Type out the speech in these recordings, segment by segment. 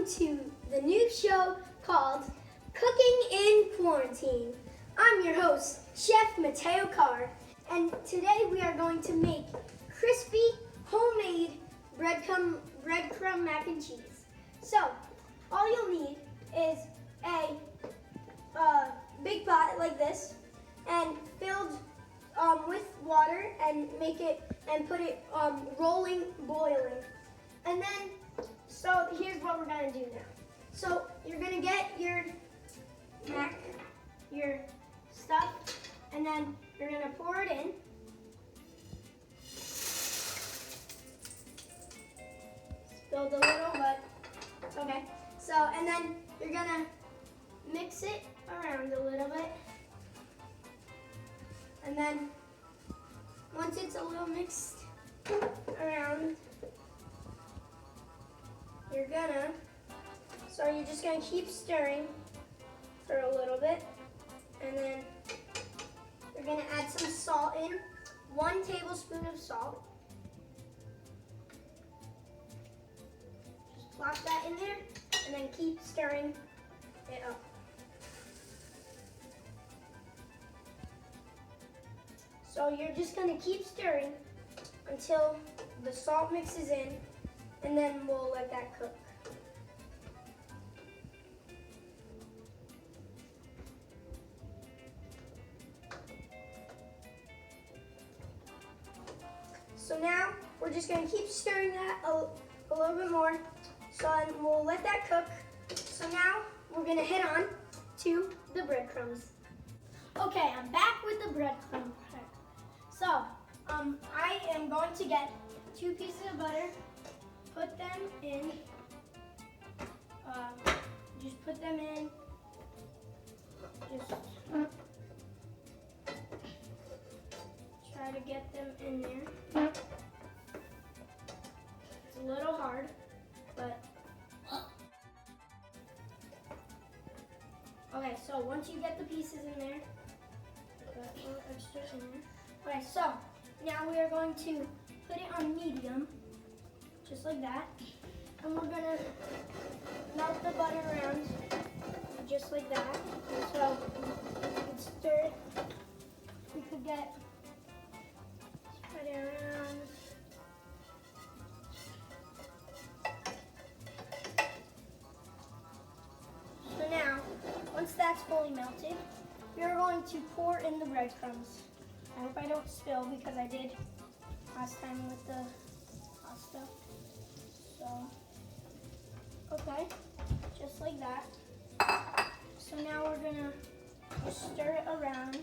welcome to the new show called Cooking in Quarantine. I'm your host, Chef Mateo Carr, and today we are going to make crispy, homemade breadcrumb mac and cheese. So, all you'll need is a big pot like this, and filled with water, and put it boiling. And then, so here's what we're gonna do now. So you're gonna get your stuff, and then you're gonna pour it in. Spilled a little, but it's okay. So, and then you're gonna mix it around a little bit. And then once it's a little mixed around, you're just gonna keep stirring for a little bit, and then you're gonna add some salt in, 1 tablespoon of salt. Just plop that in there, and then keep stirring it up. So you're just gonna keep stirring until the salt mixes in, and then we'll let that cook. So now we're just gonna keep stirring that a little bit more, and we'll let that cook. So now we're gonna head on to the breadcrumbs. Okay, I'm back with the breadcrumb. So, I am going to get 2 pieces of butter, put them in, just try to get them in there. It's a little hard, but, okay, so once you get the pieces in there, put a little extra in there. Okay, so now we are going to put it on medium, just like that. And we're gonna melt the butter around, just like that. So we could stir it. We could spread it around. So now, once that's fully melted, we are going to pour in the breadcrumbs. I hope I don't spill, because I did last time with the pasta. So, okay, just like that. So now we're gonna stir it around.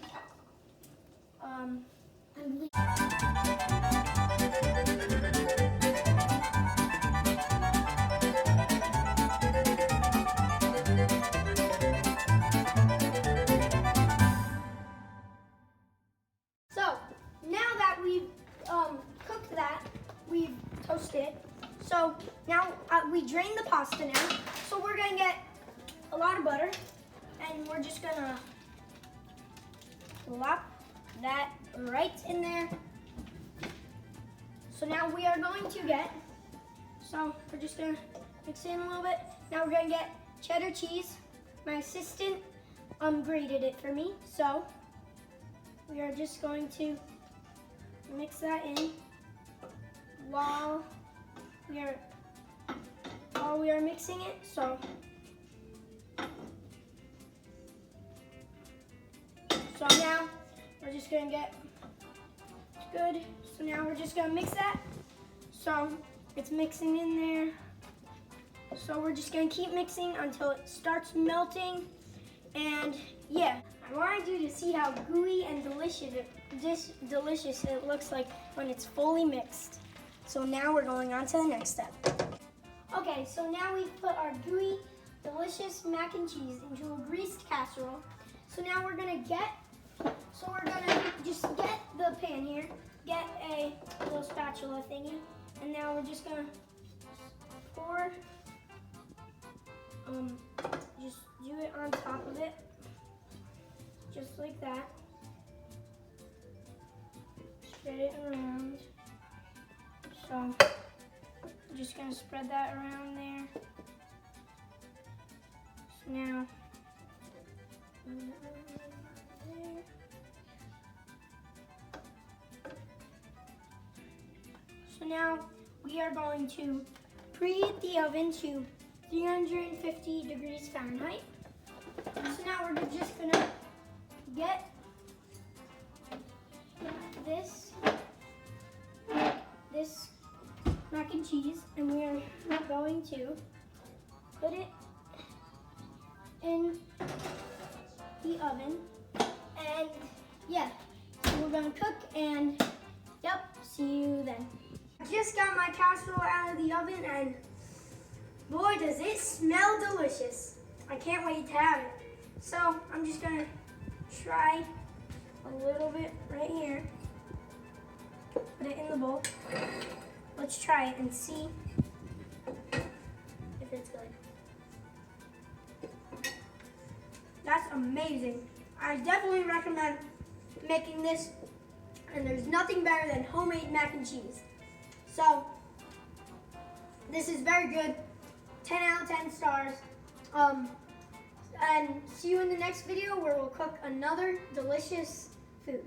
Cooked that, we've toasted it. So now we drain the pasta now. So we're gonna get a lot of butter, and we're just gonna plop that right in there. So now we are going to we're just gonna mix it in a little bit. Now we're gonna get cheddar cheese. My assistant grated it for me. So we are just going to mix that in while we are mixing it. So now we're just gonna get good. So now we're just gonna mix that. So it's mixing in there. So we're just gonna keep mixing until it starts melting. And yeah, I wanted you to see how gooey and delicious it looks like when it's fully mixed. So now we're going on to the next step. Okay, so now we've put our gooey, delicious mac and cheese into a greased casserole. So now we're gonna just get the pan here, get a little spatula thingy, and now we're just gonna pour, just do it on top of it, just like that. Spread it around. So I'm just gonna spread that around there. now we are going to preheat the oven to 350 degrees Fahrenheit. So now we're just gonna get this mac and cheese, and we are going to put it in the oven. And yeah, so we're gonna cook, and yep, see you then. I just got my casserole out of the oven, and boy, does it smell delicious. I can't wait to have it. So I'm just gonna try a little bit right here. Put it in the bowl. Let's try it and see if it's good. That's amazing. I definitely recommend making this, and there's nothing better than homemade mac and cheese. So this is very good. 10 out of 10 stars. And see you in the next video where we'll cook another delicious food.